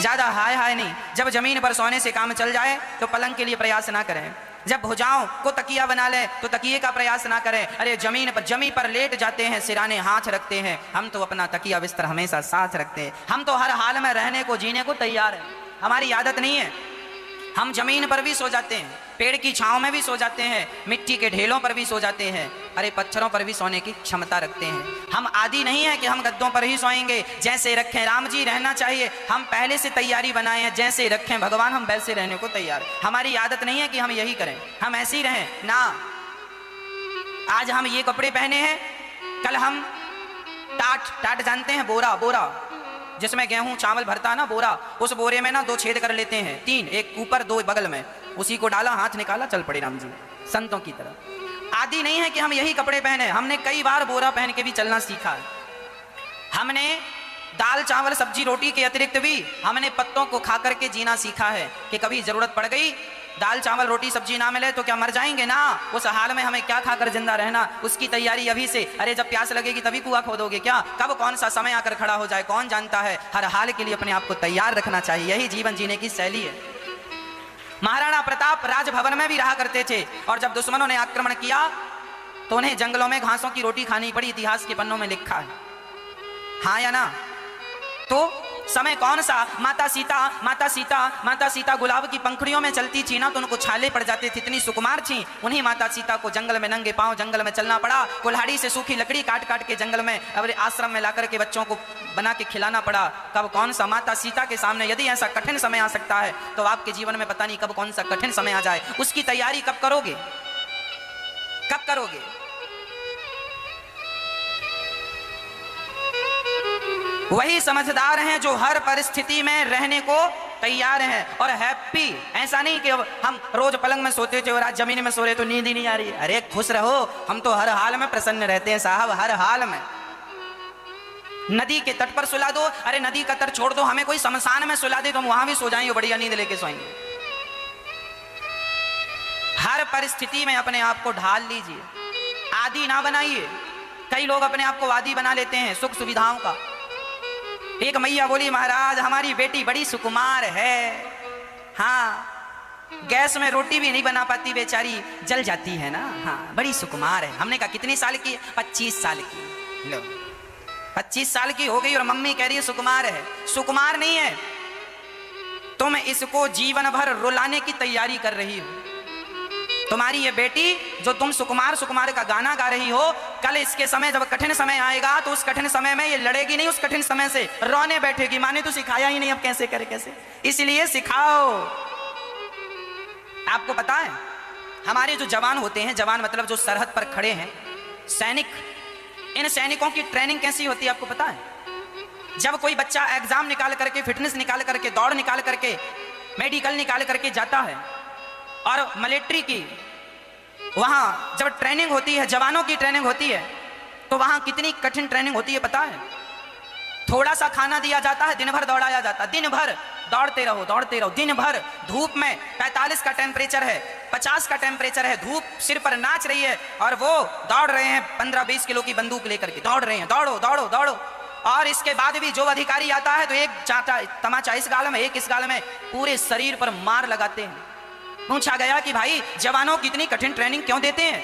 ज्यादा हाय हाय नहीं, जब जमीन पर सोने से काम चल जाए तो पलंग के लिए प्रयास ना करें। जब भुजाओं को तकिया बना ले तो तकिए का प्रयास ना करें। अरे जमी पर लेट जाते हैं, सिराने हाथ रखते हैं, हम तो अपना तकिया बिस्तर हमेशा साथ रखते हैं। हम तो हर हाल में रहने को, जीने को तैयार हैं। हमारी आदत नहीं है, हम जमीन पर भी सो जाते हैं, पेड़ की छांव में भी सो जाते हैं, मिट्टी के ढेलों पर भी सो जाते हैं, अरे पत्थरों पर भी सोने की क्षमता रखते हैं। हम आदी नहीं है कि हम गद्दों पर ही सोएंगे। जैसे रखें राम जी रहना चाहिए, हम पहले से तैयारी बनाए हैं, जैसे रखें भगवान हम वैसे रहने को तैयार। हमारी आदत नहीं है कि हम यही करें, हम ऐसे ही रहें ना। आज हम ये कपड़े पहने हैं, कल हम टाट जानते हैं, बोरा जिसमें गेहूं चावल भरता है ना, बोरा, उस बोरे में ना 2 छेद कर लेते हैं, 3, एक ऊपर 2 बगल में, उसी को डाला, हाथ निकाला, चल पड़े राम जी संतों की तरह। आदि नहीं है कि हम यही कपड़े पहने, हमने कई बार बोरा पहन के भी चलना सीखा है। हमने दाल चावल सब्जी रोटी के अतिरिक्त भी हमने पत्तों को खा करके जीना सीखा है कि कभी जरूरत पड़ गई, दाल चावल रोटी सब्जी ना मिले तो क्या मर जाएंगे ना, उस हाल में हमें क्या खाकर जिंदा रहना, उसकी तैयारी अभी से। अरे जब प्यास लगेगी तभी कुआं खोदोगे क्या? कब कौन सा समय आकर खड़ा हो जाए कौन जानता है। हर हाल के लिए अपने आप को तैयार रखना चाहिए, यही जीवन जीने की शैली है। महाराणा प्रताप राजभवन में भी रहा करते थे, और जब दुश्मनों ने आक्रमण किया तो उन्हें जंगलों में घासों की रोटी खानी पड़ी, इतिहास के पन्नों में लिखा है। हाँ या ना? तो समय कौन सा? माता सीता गुलाब की पंखुड़ियों में चलती थी ना, तो उनको छाले पड़ जाते थे, इतनी सुकुमार थी। उन्हीं माता सीता को जंगल में नंगे पांव जंगल में चलना पड़ा, कुल्हाड़ी से सूखी लकड़ी काट काट के जंगल में अपने आश्रम में लाकर के बच्चों को बना के खिलाना पड़ा। कब कौन सा? माता सीता के सामने यदि ऐसा कठिन समय आ सकता है तो आपके जीवन में पता नहीं कब कौन सा कठिन समय आ जाए। उसकी तैयारी कब करोगे? कब करोगे? वही समझदार हैं जो हर परिस्थिति में रहने को तैयार हैं और हैप्पी। ऐसा नहीं कि हम रोज पलंग में सोते थे और आज जमीन में सो रहे तो नींद ही नहीं आ रही। अरे खुश रहो, हम तो हर हाल में प्रसन्न रहते हैं साहब, हर हाल में। नदी के तट पर सुला दो, अरे नदी का तट छोड़ दो, हमें कोई शमशान में सुला दे तो हम वहां भी सो जाएंगे, बढ़िया नींद लेके सोएंगे। हर परिस्थिति में अपने आप को ढाल लीजिए, आदी ना बनाइए। कई लोग अपने आप को आदी बना लेते हैं सुख सुविधाओं का। एक मैया बोली, महाराज हमारी बेटी बड़ी सुकुमार है, हाँ गैस में रोटी भी नहीं बना पाती, बेचारी जल जाती है ना, हाँ बड़ी सुकुमार है। हमने कहा कितनी साल की? 25 साल की। लो 25 साल की हो गई और मम्मी कह रही है सुकुमार है। सुकुमार नहीं है, तुम इसको जीवन भर रुलाने की तैयारी कर रही हो। तुम्हारी ये बेटी जो तुम सुकुमार सुकुमार का गाना गा रही हो, कल इसके समय जब कठिन समय आएगा तो उस कठिन समय में ये लड़ेगी नहीं, उस कठिन समय से रोने बैठेगी, माने तो सिखाया ही नहीं, अब कैसे करे कैसे। इसलिए सिखाओ। आपको पता है हमारे जो जवान होते हैं, जवान मतलब जो सरहद पर खड़े हैं, सैनिक, इन सैनिकों की ट्रेनिंग कैसी होती है आपको पता है? जब कोई बच्चा एग्जाम निकाल करके, फिटनेस निकाल करके, दौड़ निकाल करके, मेडिकल निकाल करके जाता है और मिलिट्री की वहां जब ट्रेनिंग होती है, जवानों की ट्रेनिंग होती है, तो वहां कितनी कठिन ट्रेनिंग होती है पता है? थोड़ा सा खाना दिया जाता है, दिन भर दौड़ाया जाता है, दिन भर दौड़ते रहो, दिन भर धूप में 45 का टेम्परेचर है, 50 का टेम्परेचर है, धूप सिर पर नाच रही है और वो दौड़ रहे हैं 15-20 किलो की बंदूक लेकर के दौड़ रहे हैं, दौड़ो दौड़ो दौड़ो। और इसके बाद भी जो अधिकारी आता है तो एक चाटा तमाचा इस गाल में, एक इस गाल में, पूरे शरीर पर मार लगाते हैं। पूछा गया कि भाई जवानों की इतनी कठिन ट्रेनिंग क्यों देते हैं?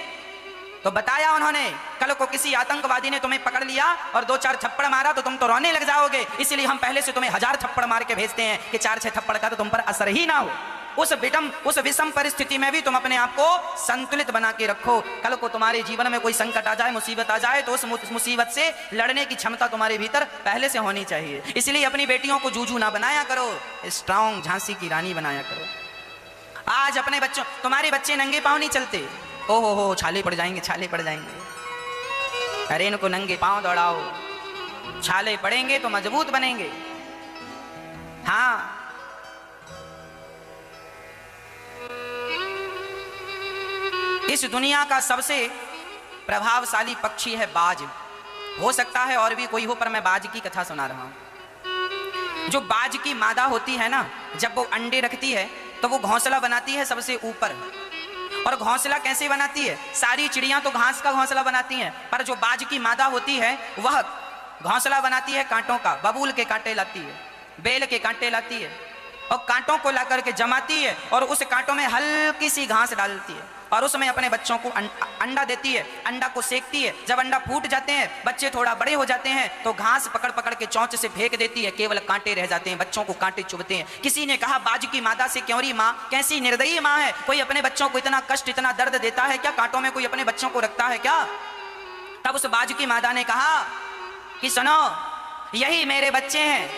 तो बताया उन्होंने, कल को किसी आतंकवादी ने तुम्हें पकड़ लिया और 2-4 थप्पड़ मारा तो तुम तो रोने लग जाओगे, इसलिए हम पहले से तुम्हें 1000 थप्पड़ मार के भेजते हैं कि 4-6 थप्पड़ का तो तुम पर असर ही ना हो। उस विषम परिस्थिति में भी तुम अपने आप को संतुलित बना के रखो। कल को तुम्हारे जीवन में कोई संकट आ जाए, मुसीबत आ जाए, तो उस मुसीबत से लड़ने की क्षमता तुम्हारे भीतर पहले से होनी चाहिए। इसलिए अपनी बेटियों को जूझू ना बनाया करो, स्ट्रांग झांसी की रानी बनाया करो। आज अपने बच्चों, तुम्हारे बच्चे नंगे पांव नहीं चलते, ओहो हो छाले पड़ जाएंगे, छाले पड़ जाएंगे। अरे इनको नंगे पांव दौड़ाओ, छाले पड़ेंगे तो मजबूत बनेंगे। हाँ, इस दुनिया का सबसे प्रभावशाली पक्षी है बाज। हो सकता है और भी कोई हो, पर मैं बाज की कथा सुना रहा हूं। जो बाज की मादा होती है ना, जब वो अंडे रखती है तो वो घोंसला बनाती है सबसे ऊपर। और घोंसला कैसे बनाती है? सारी चिड़ियां तो घास का घोंसला बनाती हैं, पर जो बाज की मादा होती है वह घोंसला बनाती है कांटों का। बबूल के कांटे लाती है, बेल के कांटे लाती है और कांटों को ला करके जमाती है और उस कांटों में हल्की सी घास डालती है और उसमें अपने बच्चों को अंडा देती है, अंडा को सेकती है। जब अंडा फूट जाते हैं, बच्चे थोड़ा बड़े हो जाते हैं, तो घास पकड़ पकड़ के चोंच से फेंक देती है, केवल कांटे रह जाते हैं, बच्चों को कांटे चुभते हैं। किसी ने कहा बाज की मादा से क्यों री माँ, कैसी निर्दयी माँ है, कोई अपने बच्चों को इतना कष्ट, इतना दर्द देता है क्या? कांटों में कोई अपने बच्चों को रखता है क्या? तब उस बाज की मादा ने कहा कि सुनो, यही मेरे बच्चे हैं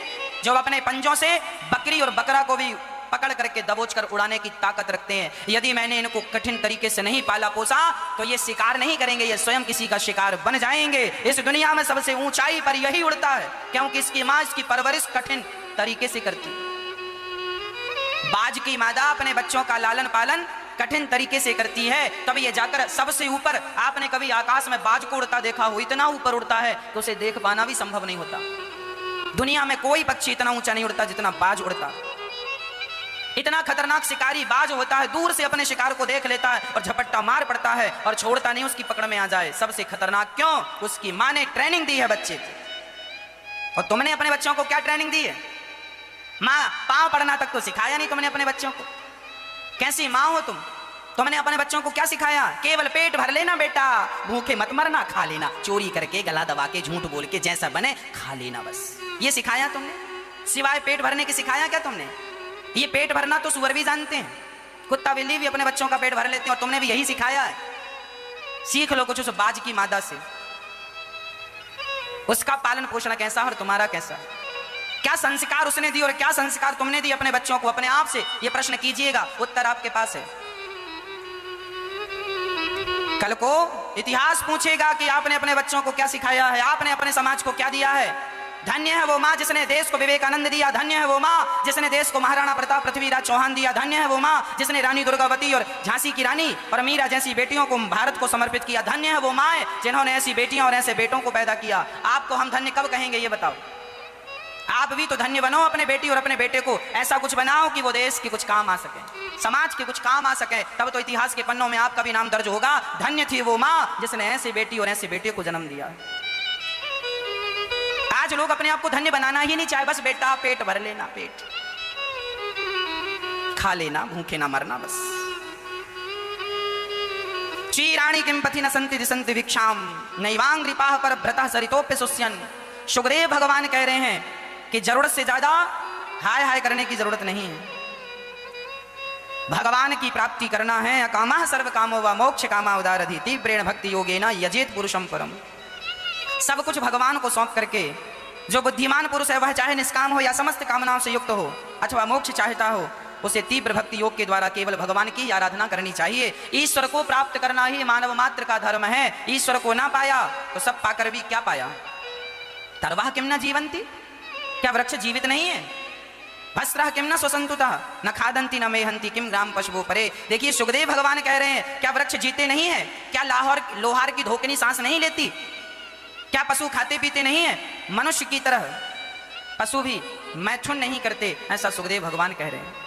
जो अपने पंजों से बकरी और बकरा को भी पकड़ करके दबोच कर उड़ाने की ताकत रखते हैं। यदि मैंने इनको कठिन तरीके से नहीं पाला पोसा तो ये शिकार नहीं करेंगे, ये स्वयं किसी का शिकार बन जाएंगे। इस दुनिया में सबसे ऊंचाई पर यही उड़ता है, क्योंकि इसकी मां इसकी परवरिश कठिन तरीके से करती है। बाज की मादा अपने बच्चों का लालन पालन कठिन तरीके से करती है, तब ये जाकर सबसे ऊपर। आपने कभी आकाश में बाज को उड़ता देखा हो? इतना ऊपर उड़ता है तो उसे देख पाना भी संभव नहीं होता। दुनिया में कोई पक्षी इतना ऊंचा नहीं उड़ता जितना बाज उड़ता। इतना खतरनाक शिकारी बाज होता है, दूर से अपने शिकार को देख लेता है और झपट्टा मार पड़ता है और छोड़ता नहीं, उसकी पकड़ में आ जाए। सबसे खतरनाक क्यों? उसकी मां ने ट्रेनिंग दी है बच्चे को। और तुमने अपने बच्चों को क्या ट्रेनिंग दी है? मां पांव पड़ना तक तो सिखाया नहीं तुमने अपने बच्चों को। कैसी मां हो तुम? तुमने अपने बच्चों को क्या सिखाया? केवल पेट भर लेना बेटा, भूखे मत मरना, खा लेना, चोरी करके, गला दबा के, झूठ बोल के, जैसा बने खा लेना, बस ये सिखाया तुमने? सिवाय पेट भरने के सिखाया क्या तुमने? ये पेट भरना तो सुअर भी जानते हैं, कुत्ता बिल्ली भी अपने बच्चों का पेट भर लेते हैं, और तुमने भी यही सिखाया है। सीख लो कुछ उस बाज की मादा से, उसका पालन पोषण कैसा और तुम्हारा कैसा, क्या संस्कार उसने दी और क्या संस्कार तुमने दी अपने बच्चों को। अपने आप से ये प्रश्न कीजिएगा, उत्तर आपके पास है। कल को इतिहास पूछेगा कि आपने अपने बच्चों को क्या सिखाया है, आपने अपने समाज को क्या दिया है। धन्य है वो माँ जिसने देश को विवेकानंद दिया, धन्य है वो माँ जिसने देश को महाराणा प्रताप पृथ्वीराज चौहान दिया, धन्य है वो माँ जिसने रानी दुर्गावती और झांसी की रानी और मीरा जैसी बेटियों को भारत को समर्पित किया, धन्य है वो माँ जिन्होंने ऐसी बेटियां और ऐसे बेटों को पैदा किया। आपको हम धन्य कब कहेंगे ये बताओ? आप भी तो धन्य बनो, अपने बेटी और अपने बेटे को ऐसा कुछ बनाओ कि वो देश के कुछ काम आ सके, समाज के कुछ काम आ सके, तब तो इतिहास के पन्नों में आपका भी नाम दर्ज होगा। धन्य थी वो माँ जिसने ऐसी बेटी और ऐसे बेटे को जन्म दिया। आज लोग अपने आप को धन्य बनाना ही नहीं चाहे, बस बेटा पेट भर लेना, पेट खा लेना, भूखे ना मरना, बस। चीराणी किम पथि न संति दिसंति भिक्षाम नैवांग रिपाह पर भ्रतः सरितोप्य सुस्यन। सुग्रीव भगवान कह रहे हैं कि जरूरत से ज्यादा हाय हाय करने की जरूरत नहीं है। भगवान की प्राप्ति करना है। अकामा सर्व कामो व मोक्ष कामा उदारधि तीव्रेण भक्ति योगेन यजेत पुरुषम परम। सब कुछ भगवान को सौंप करके जो बुद्धिमान पुरुष है वह चाहे निष्काम हो या समस्त कामनाओं से युक्त हो अथवा मोक्ष चाहता हो, उसे तीव्र भक्ति योग के द्वारा केवल भगवान की आराधना करनी चाहिए। ईश्वर को प्राप्त करना ही मानव मात्र का धर्म है। ईश्वर को ना पाया तो सब पाकर भी क्या पाया। तरवाह किम न जीवंती, क्या वृक्ष जीवित नहीं है। वस्त्रः किम न स्वसंतुतः न खादंती न मेहंती किम ग्राम पशुओं परे। देखिए सुखदेव भगवान कह रहे हैं क्या वृक्ष जीते नहीं है, क्या लोहार की धोकनी सांस नहीं लेती, क्या पशु खाते पीते नहीं है। मनुष्य की तरह पशु भी मैथुन नहीं करते, ऐसा सुखदेव भगवान कह रहे हैं।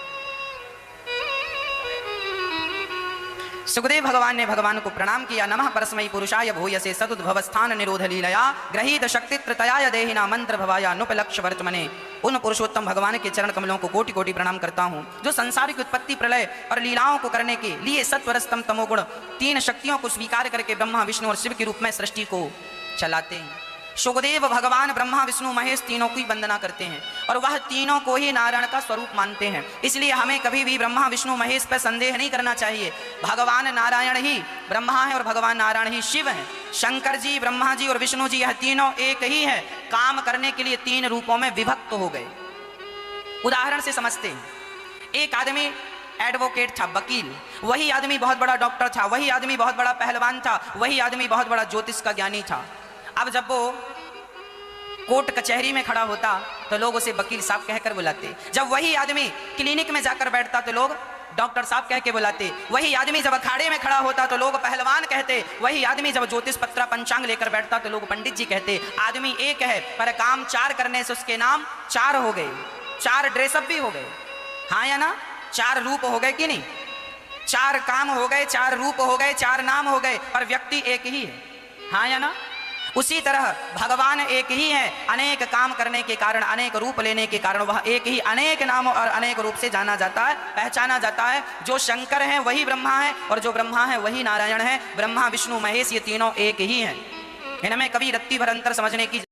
सुखदेव भगवान ने भगवान को प्रणाम किया। नमः परस्मै पुरुषाय भूयसे सदुद्भव स्थान निरोध लीलया ग्रहीत शक्ति त्रतयाय देहिना मंत्र भवाया नुपलक्ष्य वर्तमने। उन पुरुषोत्तम भगवान के चरण कमलों को कोटि कोटि प्रणाम करता हूँ जो संसार की उत्पत्ति प्रलय और लीलाओं को करने के लिए सत्वरस्तम तमोगुण तीन शक्तियों को स्वीकार करके ब्रह्मा विष्णु और शिव के रूप में सृष्टि को चलाते हैं। सुखदेव भगवान ब्रह्मा विष्णु महेश तीनों की वंदना करते हैं और वह तीनों को ही नारायण का स्वरूप मानते हैं। इसलिए हमें कभी भी ब्रह्मा विष्णु महेश पर संदेह नहीं करना चाहिए। भगवान नारायण ही ब्रह्मा है और भगवान नारायण ही शिव है। शंकर जी, ब्रह्मा जी और विष्णु जी यह तीनों एक ही है। काम करने के लिए तीन रूपों में विभक्त हो गए। उदाहरण से समझते हैं। एक आदमी एडवोकेट था, वकील, वही आदमी बहुत बड़ा डॉक्टर था, वही आदमी बहुत बड़ा पहलवान था, वही आदमी बहुत बड़ा ज्योतिष का ज्ञानी था। अब जब वो कोर्ट कचहरी में खड़ा होता तो लोग उसे वकील साहब कहकर बुलाते। जब वही आदमी क्लिनिक में जाकर बैठता तो लोग डॉक्टर साहब कह के बुलाते। वही आदमी जब अखाड़े में खड़ा होता तो लोग पहलवान कहते। वही आदमी जब ज्योतिष पत्र पंचांग लेकर बैठता तो लोग पंडित जी कहते। आदमी एक है पर काम चार करने से उसके नाम चार हो गए, चार ड्रेसअप भी हो गए। हाँ या ना, चार रूप हो गए कि नहीं, चार काम हो गए, चार रूप हो गए, चार नाम हो गए, पर व्यक्ति एक ही है। हाँ या ना। उसी तरह भगवान एक ही है। अनेक काम करने के कारण, अनेक रूप लेने के कारण वह एक ही अनेक नामों और अनेक रूप से जाना जाता है, पहचाना जाता है। जो शंकर है वही ब्रह्मा है और जो ब्रह्मा है वही नारायण है। ब्रह्मा विष्णु महेश ये तीनों एक ही हैं। इनमें कभी रत्ती भर अंतर समझने की